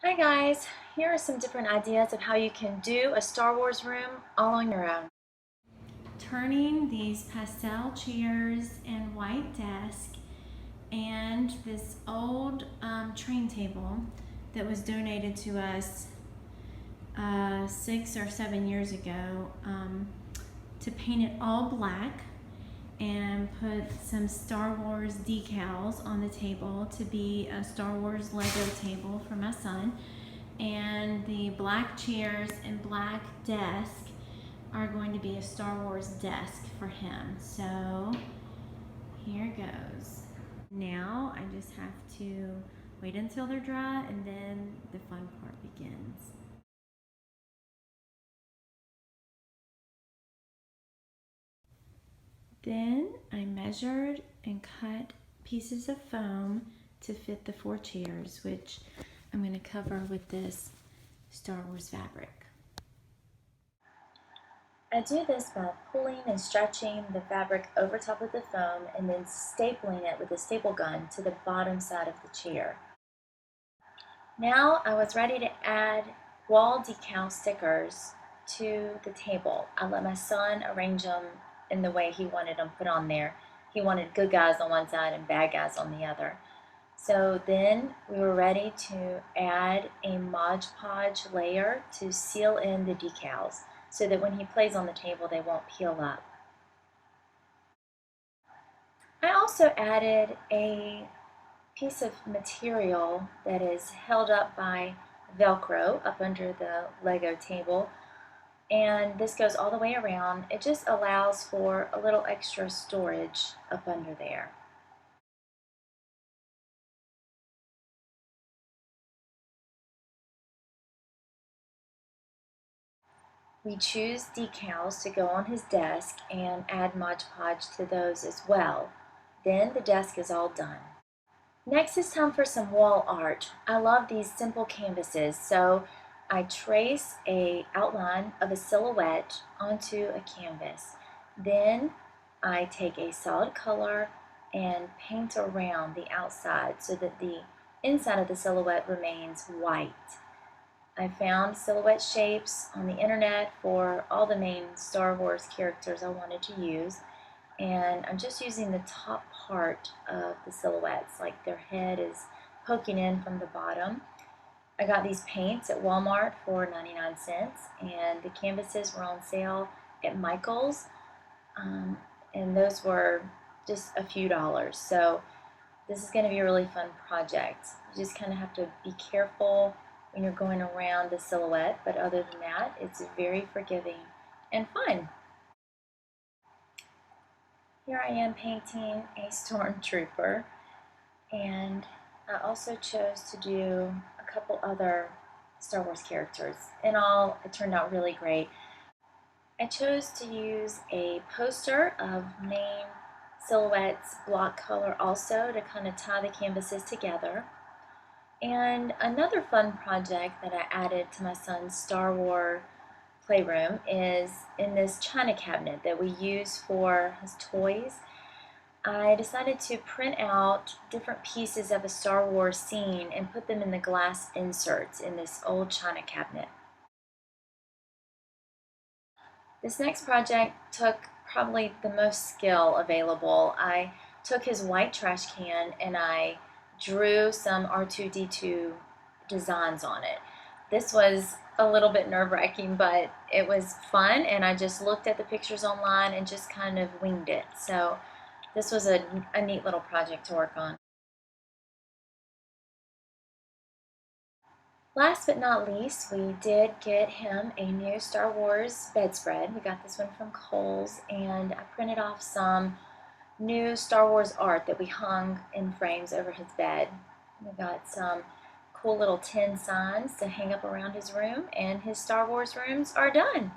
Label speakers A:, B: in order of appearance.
A: Hi guys, here are some different ideas of how you can do a Star Wars room all on your own. Turning these pastel chairs and white desk and this old train table that was donated to us 6 or 7 years ago to paint it all black and put some Star Wars decals on the table to be a Star Wars Lego table for my son. And the black chairs and black desk are going to be a Star Wars desk for him. So here goes. Now I just have to wait until they're dry and then the fun part begins. Then I measured and cut pieces of foam to fit the 4 chairs, which I'm going to cover with this Star Wars fabric. I do this by pulling and stretching the fabric over top of the foam and then stapling it with a staple gun to the bottom side of the chair. Now I was ready to add wall decal stickers to the table. I let my son arrange them in the way he wanted them put on there. He wanted good guys on one side and bad guys on the other. So then we were ready to add a Mod Podge layer to seal in the decals so that when he plays on the table they won't peel up. I also added a piece of material that is held up by Velcro up under the Lego table, and this goes all the way around. It just allows for a little extra storage up under there. We choose decals to go on his desk and add Mod Podge to those as well. Then the desk is all done. Next it's time for some wall art. I love these simple canvases, so I trace a outline of a silhouette onto a canvas. Then I take a solid color and paint around the outside so that the inside of the silhouette remains white. I found silhouette shapes on the internet for all the main Star Wars characters I wanted to use, and I'm just using the top part of the silhouettes, like their head is poking in from the bottom. I got these paints at Walmart for 99 cents, and the canvases were on sale at Michael's, and those were just a few dollars. So this is going to be a really fun project. You just kind of have to be careful when you're going around the silhouette, but other than that, it's very forgiving and fun. Here I am painting a stormtrooper, and I also chose to do a couple other Star Wars characters. In all, it turned out really great. I chose to use a poster of main silhouettes block color also to kind of tie the canvases together. And another fun project that I added to my son's Star Wars playroom is in this china cabinet that we use for his toys. I decided to print out different pieces of a Star Wars scene and put them in the glass inserts in this old china cabinet. This next project took probably the most skill available. I took his white trash can and I drew some R2-D2 designs on it. This was a little bit nerve-wracking, but it was fun, and I just looked at the pictures online and just kind of winged it. So this was a neat little project to work on. Last but not least, we did get him a new Star Wars bedspread. We got this one from Kohl's, and I printed off some new Star Wars art that we hung in frames over his bed. We got some cool little tin signs to hang up around his room, and his Star Wars rooms are done.